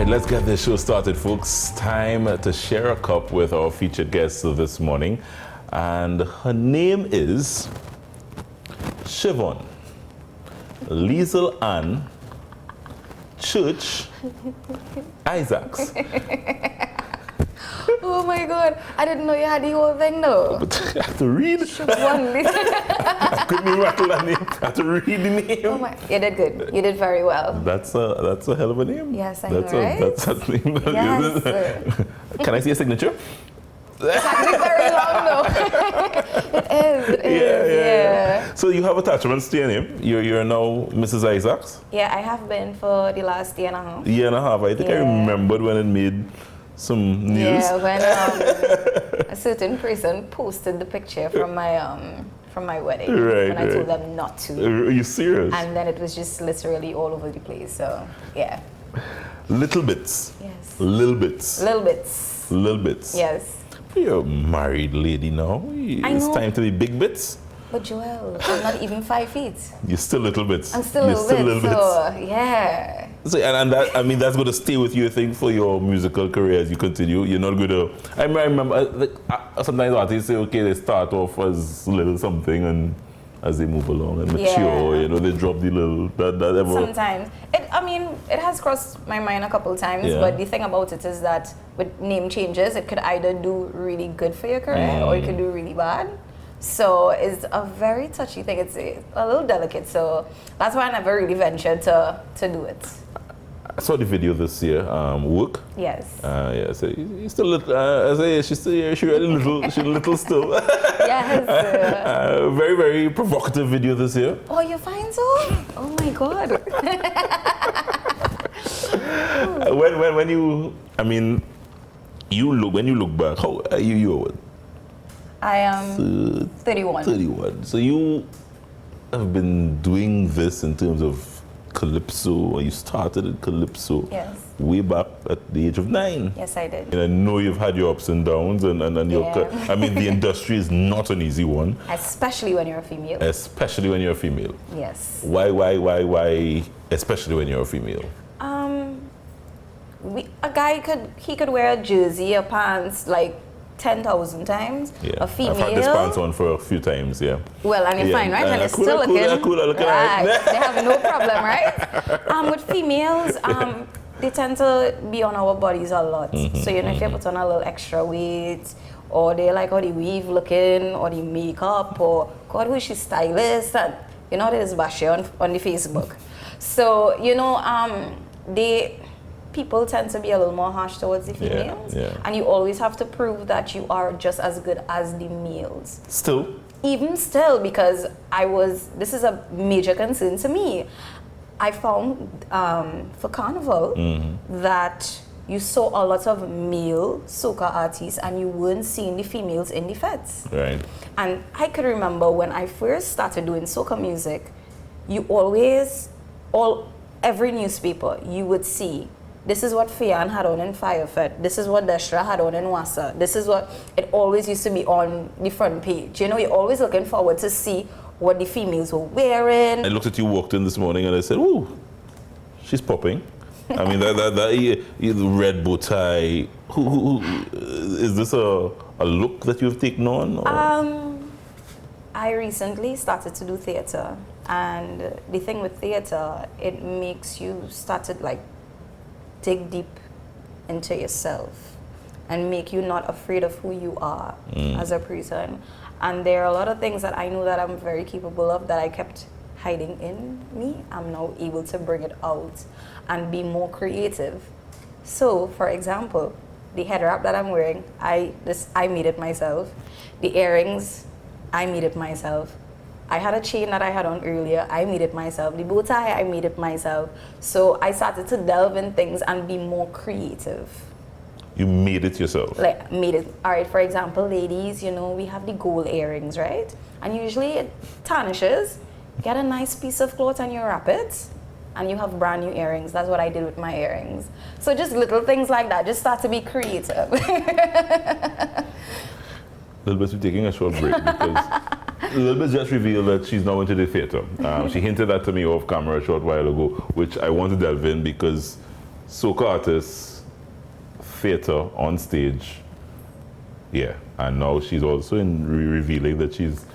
right, let's get this show started, folks. Time to share a cup with our featured guest this morning. And her name is Shivonne Liesl-Anne Churche Isaacs. Oh my God, I didn't know you had the whole thing though. But I have to read. Shivonne I couldn't even rattle that name. I have to read the name. Oh my, you did good. You did very well. That's a hell of a name. Yes, I know, right? That's a name. Yes. Can I see a signature? It's actually very long though. It is, yeah. So you have attachments to your name. You're now Mrs. Isaacs. Yeah, I have been for the last year and a half. Year and a half. I think I remembered when it made some news. Yeah, when a certain person posted the picture from my wedding. Right, when I told them not to. Are you serious? And then it was just literally all over the place. So yeah. Little Bitts. Yes. Lil Bitts. Lil Bitts. Lil Bitts. Yes. You're a married lady now. It's time to be big bits. But Joel, I'm not even 5 feet. You're still little bits. I'm still little bit, so yeah. So, and that, I mean, that's going to stay with you, I think, for your musical career as you continue. You're not going to... I remember, sometimes artists say, okay, they start off as little something, and as they move along and mature, you know, they drop the little... Sometimes. It has crossed my mind a couple times, but the thing about it is that with name changes, it could either do really good for your career, or it could do really bad. So it's a very touchy thing. It's a little delicate. So that's why I never really ventured to do it. I saw the video this year, Work. Yes. Yeah, so you still little, I say she's still here, she's little still. Yes. Very, very provocative video this year. Oh, you find so? Oh my God. When you, I mean, when you look back, how are you? I am 31. 31. So you have been doing this in terms of Calypso, or you started in Calypso way back at the age of 9. Yes, I did. And I know you've had your ups and downs, and I mean, the industry is not an easy one. Especially when you're a female. Especially when you're a female. Yes. Why, especially when you're a female? A guy could wear a jersey, a pants, like 10,000 times. Yeah. A female. I've had this pants on for a few times, yeah. Well, and you're fine, right? And it's still looking. Right. They have no problem, right? With females, they tend to be on our bodies a lot. So you know, if you put on a little extra weight, or they like how the weave looking, or the makeup, or God, who is she stylist, and you know, there's Bashi on the Facebook. So you know, people tend to be a little more harsh towards the females. And you always have to prove that you are just as good as the males. Still? Even still, because this is a major concern to me. I found for Carnival that you saw a lot of male soca artists and you weren't seeing the females in the feds. Right. And I could remember when I first started doing soca music, every newspaper you would see, this is what Fian had on in Firefed. This is what Deshra had on in Wassa. This is what it always used to be on the front page. You know, you're always looking forward to see what the females were wearing. I looked at you, walked in this morning, and I said, "Ooh, she's popping." I mean, the red bow tie. Who is this a look that you've taken on? Or? I recently started to do theater, and the thing with theater, it makes you start to like dig deep into yourself and make you not afraid of who you are as a person. And there are a lot of things that I know that I'm very capable of that I kept hiding in me. I'm now able to bring it out and be more creative. So, for example, the head wrap that I'm wearing, I made it myself. The earrings, I made it myself. I had a chain that I had on earlier, I made it myself. The bow tie, I made it myself. So I started to delve in things and be more creative. You made it yourself? Like, made it. All right, for example, ladies, you know, we have the gold earrings, right? And usually it tarnishes. Get a nice piece of cloth and you wrap it, and you have brand new earrings. That's what I did with my earrings. So just little things like that. Just start to be creative. Lil Bitts, we're taking a short break because Lil Bitts just revealed that she's now into the theater. She hinted that to me off camera a short while ago, which I want to delve in because soca artist, theatre on stage. Yeah, and now she's also revealing that she's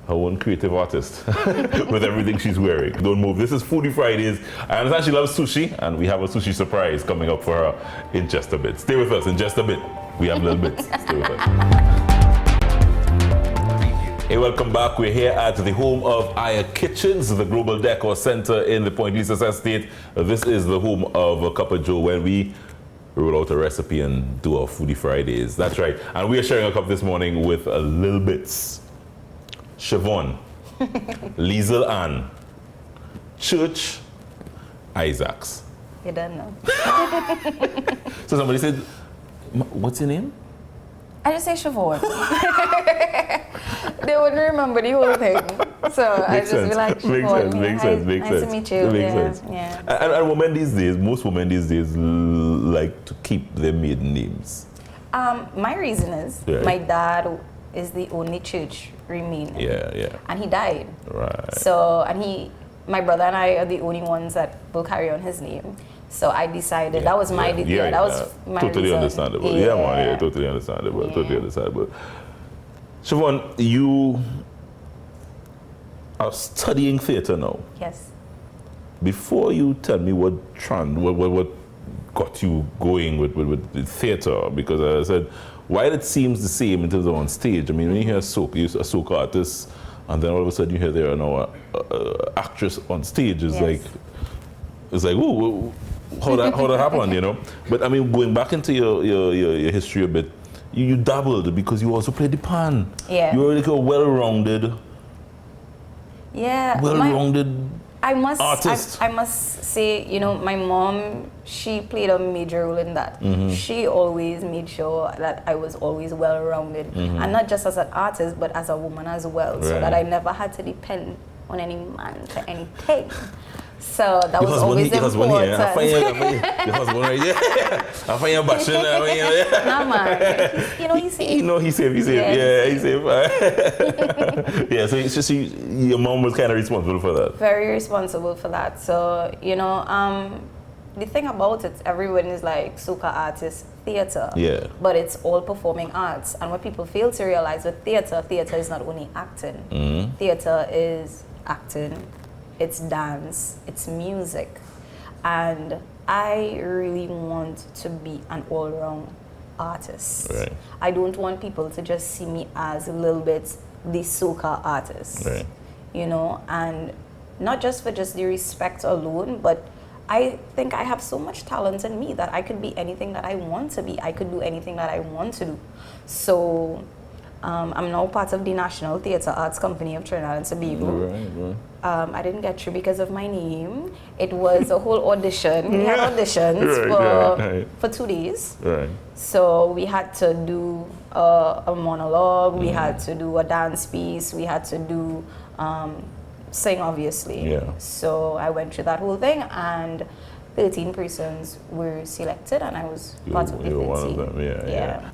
her own creative artist with everything she's wearing. Don't move. This is Foodie Fridays. I understand she loves sushi, and we have a sushi surprise coming up for her in just a bit. Stay with us in just a bit. We have Lil Bitts. Stay with us. Hey, welcome back. We're here at the home of Aya Kitchens, the Global Decor Center in the Point Lisa Estate. This is the home of a Cup of Joe, where we roll out a recipe and do our Foodie Fridays. That's right. And we are sharing a cup this morning with Lil Bitts, Shivonne Liesl-Anne Churche, Isaacs. You don't know. So somebody said, what's your name? I just say Shivonne. They wouldn't remember the whole thing. So I just be like, Shivonne. Makes sense. Nice to meet you. Makes sense. Yeah. And women these days, most women these days like to keep their maiden names. My reason is my dad is the only church remaining. Yeah. And he died. Right. So, my brother and I are the only ones that will carry on his name. So I decided that was my that was my totally reason. Understandable. Yeah, totally understandable. Yeah. Totally understandable. Shivonne, you are studying theatre now. Yes. Before you tell me what got you going with the theatre, because as I said, while it seems the same in terms of on stage, I mean, when you hear soca, you're a soca artist, and then all of a sudden you hear there are now actress on stage. It's like, ooh, how that happened, you know? But I mean, going back into your history a bit, you dabbled because you also played the pan. Yeah. You were like a well-rounded. Yeah. Artist. I must say, you know, my mom, she played a major role in that. Mm-hmm. She always made sure that I was always well-rounded, and not just as an artist, but as a woman as well, so that I never had to depend on any man for anything. So that was always important. I find your husband right there. I find your bashing. Nah, man. He's safe. He's safe. He's safe. Yeah, he's safe. Yeah, so it's just your mom was kind of responsible for that. Very responsible for that. So, the thing about it, everyone is like soca artist, theatre. Yeah. But it's all performing arts. And what people fail to realize with theatre is not only acting. Mm-hmm. Theatre is acting. It's dance, it's music, and I really want to be an all-round artist. Right. I don't want people to just see me as a little bit the soca artist, right. And not just for just the respect alone, but I think I have so much talent in me that I could be anything that I want to be. I could do anything that I want to do. So I'm now part of the National Theatre Arts Company of Trinidad and Tobago. Right. I didn't get through because of my name. It was a whole audition. We had auditions for 2 days. Right. So we had to do a monologue. We had to do a dance piece. We had to do sing, obviously. Yeah. So I went through that whole thing, and 13 persons were selected, and I was part of the 13. You were one of them. Yeah. Yeah.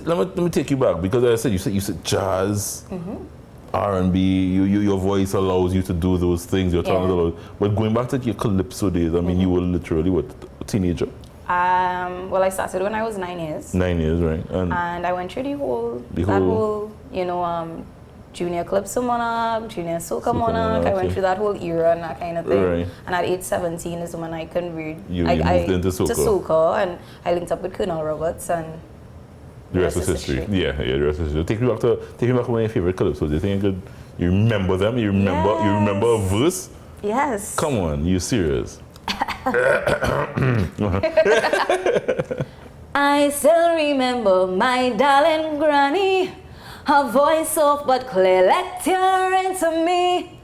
Let me take you back, because as I said, you said jazz, R&B. Your voice allows you to do those things. Your talent allows. But going back to your calypso days, I mean, you were literally a teenager. Well, I started when I was 9 years. 9 years, right? And I went through the whole junior calypso monarch, junior soca monarch. I went through that whole era and that kind of thing. Right. And at age 17 is when I converted. You moved into soca. To soca, and I linked up with Colonel Roberts, and the rest is history. Yeah, the rest is history. Take me back to one of your favorite calypsos. Do you think you remember them? You remember a verse? Yes. Come on, you serious? I still remember my darling granny, her voice soft but clear, lecture into me.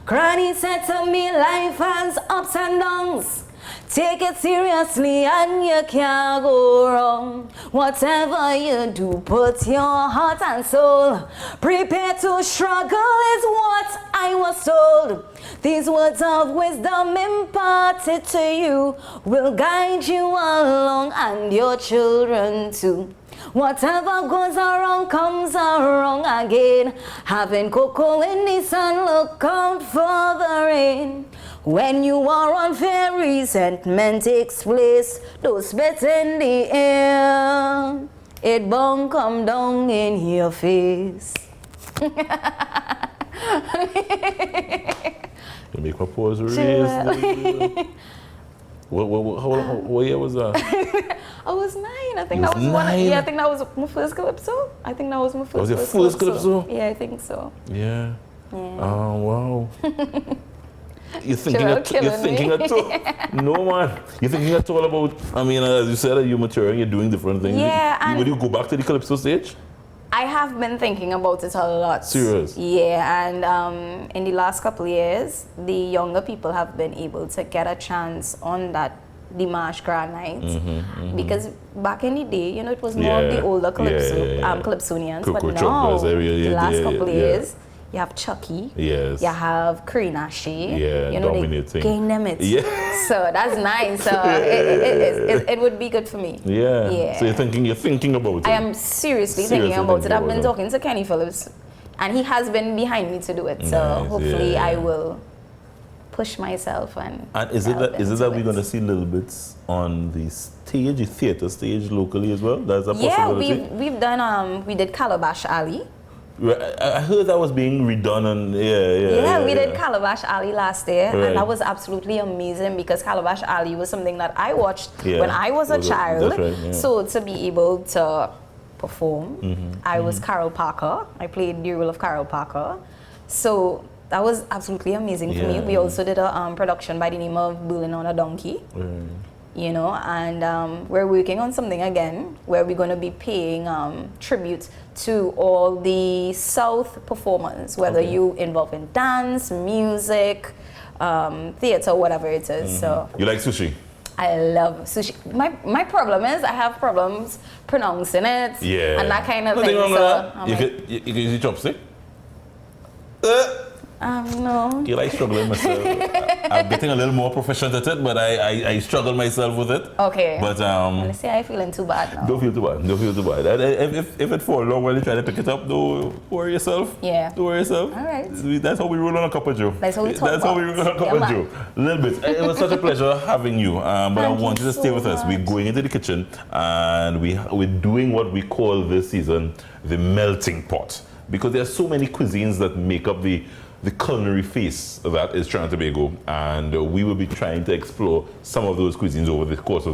Granny said to me, life has ups and downs. Take it seriously and you can't go wrong. Whatever you do, put your heart and soul. Prepare to struggle is what I was told. These words of wisdom imparted to you will guide you along, and your children too. Whatever goes around comes around again. Having cocoa in the sun, look out for the rain. When you are on fair, resentment takes place. Those spit in the air, it won't come down in your face. You make my pause raise. What year was that? I was 9. I think You that was was one. 9? Yeah, I think that was my first calypso. I think that was my first. Was your first calypso? Yeah, I think so. Yeah. Yeah. Oh, wow. You're thinking Joel at you're killing thinking me. at all. No, man. You're thinking at all about, I mean, as you said, you're maturing, you're doing different things. Yeah, and Would you go back to the calypso stage? I have been thinking about it a lot. Serious? Yeah, and in the last couple of years, the younger people have been able to get a chance on that Dimash Grand Night. Because back in the day, you know, it was more of the older calypso, calypsonians, but now, the last couple of years, you have Chucky, yes, you have Karinashi, yeah, you know, dominating. they gain them it. Yeah. So that's nice. So it would be good for me. Yeah. Yeah. So you're thinking about it. I am seriously thinking about it. I've been talking to Kenny Phillips, and he has been behind me to do it. So Nice, hopefully I will push myself and is it that we're going to see Lil Bitts on the stage, the theater stage locally as well? That's a possibility? Yeah, we've done, we did Calabash Alley. I heard that was being redone and We did Calabash Alley last year, right. and that was absolutely amazing because Calabash Alley was something that I watched Yeah. when I was a child. That's right, yeah. So to be able to perform, I was Carol Parker. I played the role of Carol Parker. So that was absolutely amazing for me. Yeah. We also did a production by the name of Bulling on a Donkey. You know, and we're working on something again where we're going to be paying tribute to all the South performers, whether you involved in dance, music, theater, whatever it is. So you like sushi? I love sushi. My problem is I have problems pronouncing it and that kind of Nothing thing. wrong with So that. You can use your chopstick? no. You like struggling myself. I'm getting a little more proficient at it, but I struggle myself with it. Okay. But Let's say I'm feeling too bad now. don't feel too bad. Don't feel too bad. And if it falls long while you try to pick it up, don't worry yourself. Yeah. Don't worry yourself. All right. That's how we roll on a cup of Joe. That's how we talk That's how we about. roll on a cup Yeah, of Joe. A little bit. It was such a pleasure having you. But I Thank want you you to stay so with us. We're much. going into the kitchen and we're doing what we call this season the melting pot. Because there are so many cuisines that make up the culinary face that is Trinidad and Tobago, and we will be trying to explore some of those cuisines over the course of